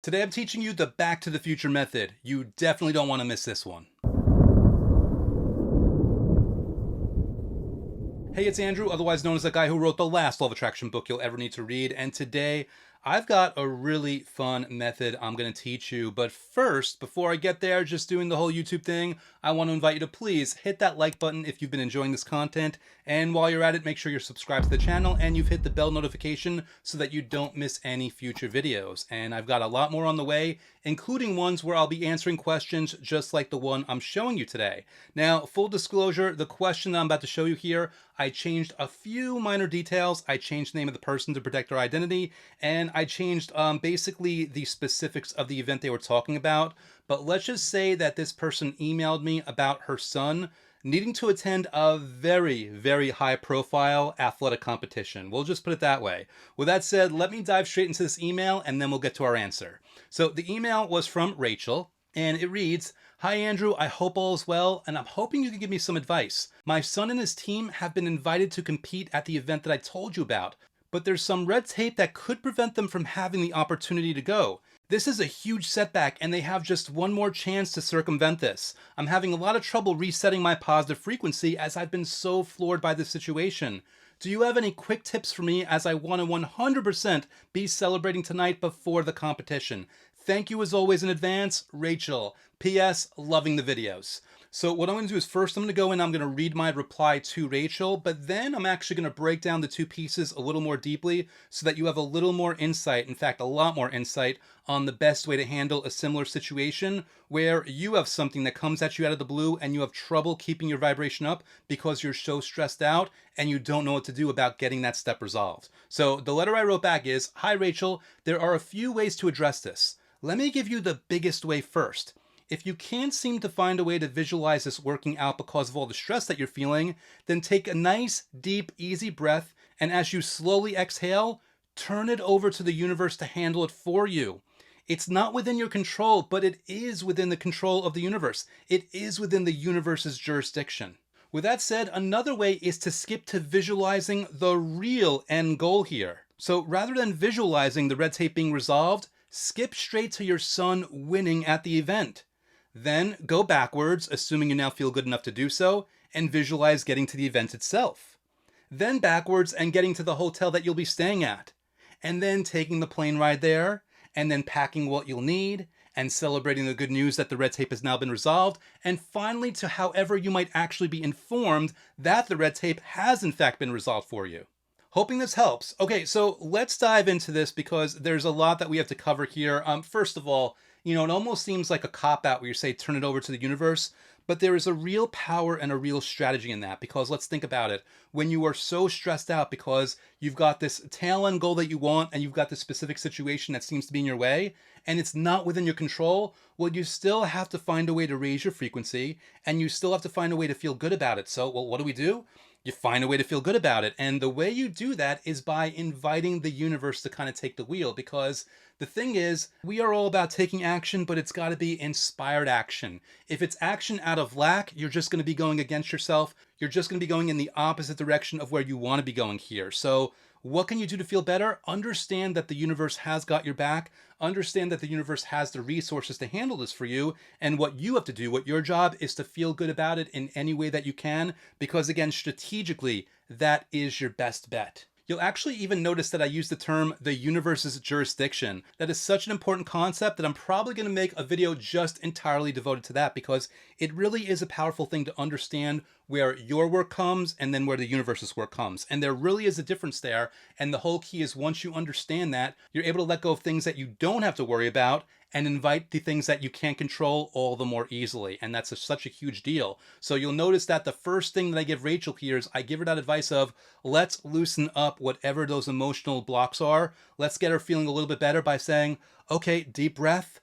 Today I'm teaching you the Back to the Future method. You definitely don't want to miss this one. Hey, it's Andrew, otherwise known as the guy who wrote the last Law of Attraction book you'll ever need to read, and today I've got a really fun method I'm going to teach you. But first, before I get there, just doing the whole YouTube thing, I want to invite you to please hit that like button if you've been enjoying this content, and while you're at it, make sure you're subscribed to the channel and you've hit the bell notification so that you don't miss any future videos. And I've got a lot more on the way, including ones where I'll be answering questions just like the one I'm showing you today. Now, full disclosure, the question that I'm about to show you here, I changed a few minor details. I changed the name of the person to protect their identity, and I changed basically the specifics of the event they were talking about. But let's just say that this person emailed me about her son needing to attend a very, very high profile athletic competition. We'll just put it that way. With that said, let me dive straight into this email and then we'll get to our answer. So the email was from Rachel, and it reads, "Hi Andrew, I hope all is well, and I'm hoping you can give me some advice. My son and his team have been invited to compete at the event that I told you about, but there's some red tape that could prevent them from having the opportunity to go. This is a huge setback, and they have just one more chance to circumvent this. I'm having a lot of trouble resetting my positive frequency as I've been so floored by this situation. Do you have any quick tips for me, as I want to 100% be celebrating tonight before the competition? Thank you as always in advance, Rachel. P.S. Loving the videos." So what I'm going to do is first I'm going to go in, I'm going to read my reply to Rachel, but then I'm actually going to break down the two pieces a little more deeply so that you have a little more insight, in fact, a lot more insight on the best way to handle a similar situation where you have something that comes at you out of the blue and you have trouble keeping your vibration up because you're so stressed out and you don't know what to do about getting that step resolved. So the letter I wrote back is, "Hi Rachel, there are a few ways to address this. Let me give you the biggest way first. If you can't seem to find a way to visualize this working out because of all the stress that you're feeling, then take a nice, deep, easy breath, and as you slowly exhale, turn it over to the universe to handle it for you. It's not within your control, but it is within the control of the universe. It is within the universe's jurisdiction." With that said, another way is to skip to visualizing the real end goal here. So rather than visualizing the red tape being resolved, skip straight to your son winning at the event. Then go backwards, assuming you now feel good enough to do so, and visualize getting to the event itself. Then backwards and getting to the hotel that you'll be staying at. And then taking the plane ride there, and then packing what you'll need, and celebrating the good news that the red tape has now been resolved, and finally to however you might actually be informed that the red tape has in fact been resolved for you. Hoping this helps. Okay, so let's dive into this because there's a lot that we have to cover here. First of all, it almost seems like a cop-out where you say turn it over to the universe, but there is a real power and a real strategy in that, because let's think about it. When you are so stressed out because you've got this tail end goal that you want and you've got this specific situation that seems to be in your way and it's not within your control, well, you still have to find a way to raise your frequency and you still have to find a way to feel good about it. So, well, what do? You find a way to feel good about it. And the way you do that is by inviting the universe to kind of take the wheel, because the thing is, we are all about taking action, but it's got to be inspired action. If it's action out of lack, you're just going to be going against yourself. You're just going to be going in the opposite direction of where you want to be going here. So what can you do to feel better? Understand that the universe has got your back. Understand that the universe has the resources to handle this for you. And what you have to do, what your job is, to feel good about it in any way that you can. Because again, strategically, that is your best bet. You'll actually even notice that I use the term the universe's jurisdiction. That is such an important concept that I'm probably going to make a video just entirely devoted to that, because it really is a powerful thing to understand where your work comes and then where the universe's work comes. And there really is a difference there. And the whole key is, once you understand that, you're able to let go of things that you don't have to worry about and invite the things that you can't control all the more easily. And that's such a huge deal. So you'll notice that the first thing that I give Rachel here is I give her that advice of, let's loosen up whatever those emotional blocks are. Let's get her feeling a little bit better by saying, okay, deep breath,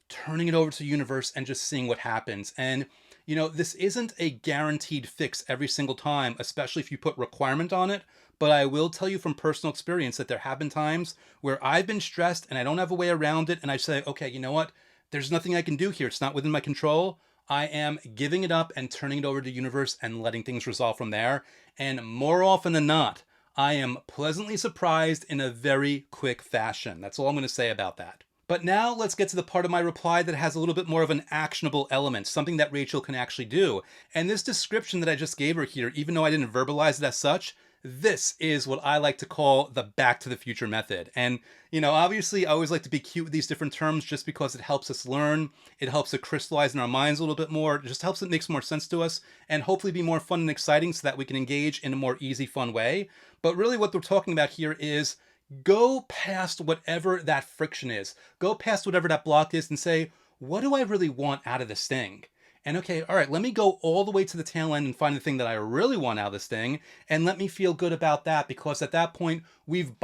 turning it over to the universe and just seeing what happens. And this isn't a guaranteed fix every single time, especially if you put requirement on it. But I will tell you from personal experience that there have been times where I've been stressed and I don't have a way around it. And I say, okay, you know what? There's nothing I can do here. It's not within my control. I am giving it up and turning it over to the universe and letting things resolve from there. And more often than not, I am pleasantly surprised in a very quick fashion. That's all I'm going to say about that. But now let's get to the part of my reply that has a little bit more of an actionable element, something that Rachel can actually do. And this description that I just gave her here, even though I didn't verbalize it as such, this is what I like to call the Back to the Future method. And, obviously I always like to be cute with these different terms just because it helps us learn. It helps it crystallize in our minds a little bit more. It just helps it makes more sense to us and hopefully be more fun and exciting so that we can engage in a more easy, fun way. But really what we're talking about here is go past whatever that friction is. Go past whatever that block is and say, what do I really want out of this thing? And okay, all right, let me go all the way to the tail end and find the thing that I really want out of this thing. And let me feel good about that, because at that point, we've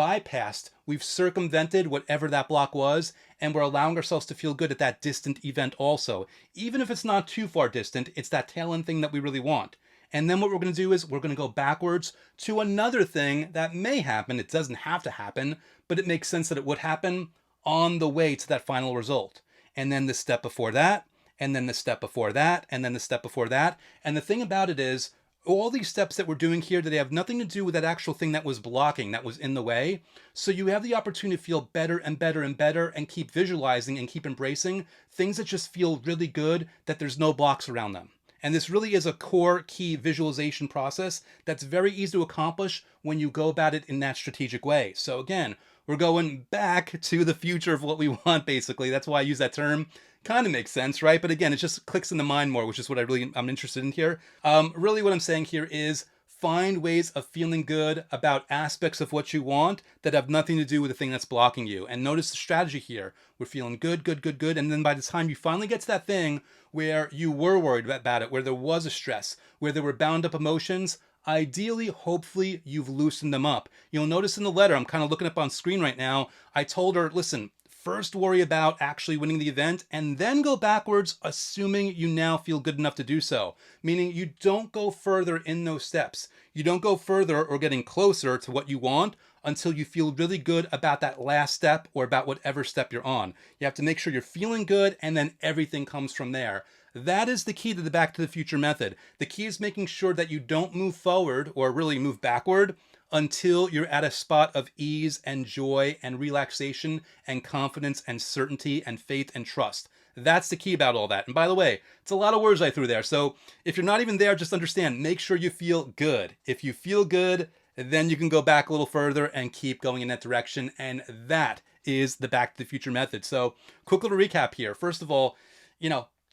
circumvented whatever that block was. And we're allowing ourselves to feel good at that distant event also. Even if it's not too far distant, it's that tail end thing that we really want. And then what we're going to do is we're going to go backwards to another thing that may happen. It doesn't have to happen, but it makes sense that it would happen on the way to that final result. And then the step before that, and then the step before that, and then the step before that. And the thing about it is, all these steps that we're doing here, they have nothing to do with that actual thing that was blocking, that was in the way. So you have the opportunity to feel better and better and better and keep visualizing and keep embracing things that just feel really good, that there's no blocks around them. And this really is a core key visualization process that's very easy to accomplish when you go about it in that strategic way. So again, we're going back to the future of what we want, basically. That's why I use that term. Kind of makes sense, right? But again, it just clicks in the mind more, which is what I'm interested in here. Really what I'm saying here is find ways of feeling good about aspects of what you want that have nothing to do with the thing that's blocking you. And notice the strategy here. We're feeling good, good, good, good. And then by the time you finally get to that thing where you were worried about it, where there was a stress, where there were bound up emotions, ideally, hopefully, you've loosened them up. You'll notice in the letter, I'm kind of looking up on screen right now, I told her, listen, first worry about actually winning the event and then go backwards, assuming you now feel good enough to do so. Meaning you don't go further in those steps. You don't go further or getting closer to what you want until you feel really good about that last step or about whatever step you're on. You have to make sure you're feeling good, and then everything comes from there. That is the key to the Back to the Future method. The key is making sure that you don't move forward or really move backward until you're at a spot of ease and joy and relaxation and confidence and certainty and faith and trust. That's the key about all that. And by the way, it's a lot of words I threw there. So if you're not even there, just understand, make sure you feel good. If you feel good, then you can go back a little further and keep going in that direction. And that is the Back to the Future method. So quick little recap here. First of all,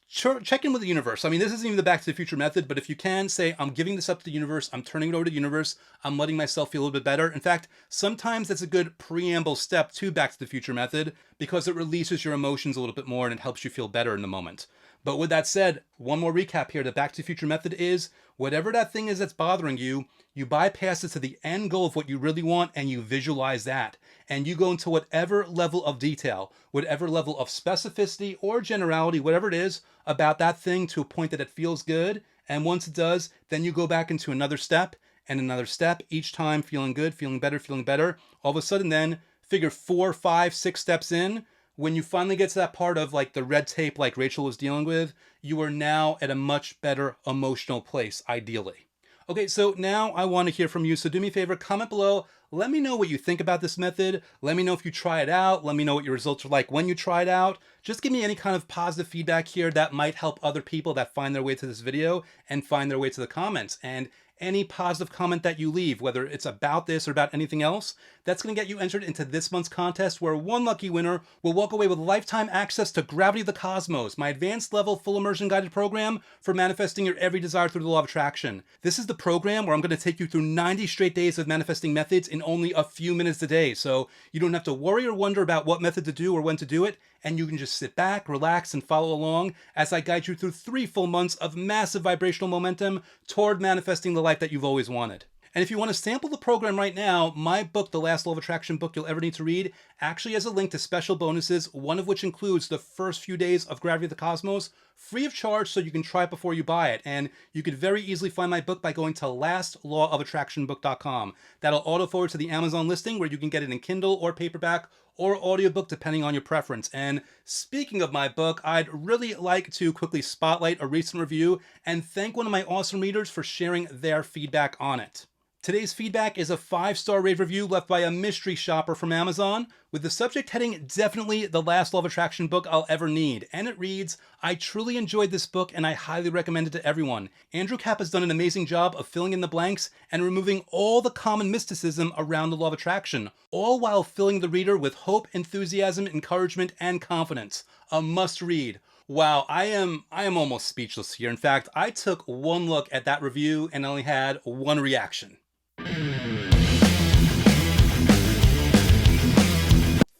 check in with the universe. I mean, this isn't even the Back to the Future method, but if you can, say, I'm giving this up to the universe, I'm turning it over to the universe, I'm letting myself feel a little bit better. In fact, sometimes that's a good preamble step to Back to the Future method because it releases your emotions a little bit more and it helps you feel better in the moment. But with that said, one more recap here. The Back to the Future method is whatever that thing is that's bothering you, you bypass it to the end goal of what you really want and you visualize that. And you go into whatever level of detail, whatever level of specificity or generality, whatever it is about that thing to a point that it feels good. And once it does, then you go back into another step and another step, each time feeling good, feeling better, feeling better. All of a sudden then, figure 4, 5, 6 steps in, when you finally get to that part of like the red tape like Rachel was dealing with, you are now at a much better emotional place, ideally. Okay, so now I want to hear from you. So do me a favor, comment below. Let me know what you think about this method. Let me know if you try it out. Let me know what your results are like when you try it out. Just give me any kind of positive feedback here that might help other people that find their way to this video and find their way to the comments. And any positive comment that you leave, whether it's about this or about anything else, that's going to get you entered into this month's contest where one lucky winner will walk away with lifetime access to Gravity of the Cosmos, my advanced level full immersion guided program for manifesting your every desire through the law of attraction. This is the program where I'm going to take you through 90 straight days of manifesting methods in only a few minutes a day. So you don't have to worry or wonder about what method to do or when to do it. And you can just sit back, relax, and follow along as I guide you through 3 full months of massive vibrational momentum toward manifesting the life that you've always wanted. And if you want to sample the program right now, my book, The Last Law of Attraction book you'll ever need to read, actually has a link to special bonuses, one of which includes the first few days of Gravity of the Cosmos, free of charge so you can try it before you buy it. And you could very easily find my book by going to lastlawofattractionbook.com. That'll auto forward to the Amazon listing where you can get it in Kindle or paperback or audiobook depending on your preference. And speaking of my book, I'd really like to quickly spotlight a recent review and thank one of my awesome readers for sharing their feedback on it. Today's feedback is a 5-star rave review left by a mystery shopper from Amazon with the subject heading, "Definitely the last Law of Attraction book I'll ever need." And it reads, "I truly enjoyed this book and I highly recommend it to everyone. Andrew Kapp has done an amazing job of filling in the blanks and removing all the common mysticism around the Law of Attraction, all while filling the reader with hope, enthusiasm, encouragement, and confidence. A must read." Wow, I am almost speechless here. In fact, I took one look at that review and only had one reaction.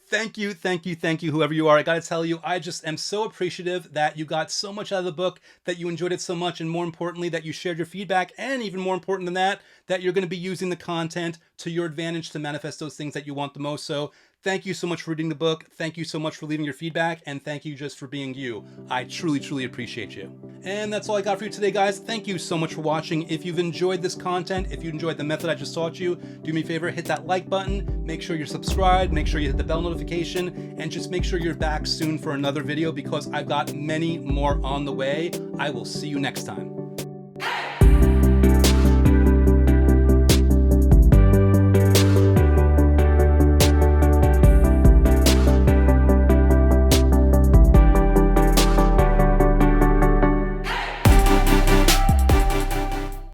Thank you, whoever you are. I gotta tell you, I just am so appreciative that you got so much out of the book, that you enjoyed it so much, and more importantly, that you shared your feedback, and even more important than that, that you're gonna be using the content to your advantage to manifest those things that you want the most. So thank you so much for reading the book. Thank you so much for leaving your feedback, and thank you just for being you. I truly appreciate you. And that's all I got for you today, guys. Thank you so much for watching. If you've enjoyed this content, if you enjoyed the method I just taught you, do me a favor, hit that like button, make sure you're subscribed, make sure you hit the bell notification, and just make sure you're back soon for another video because I've got many more on the way. I will see you next time.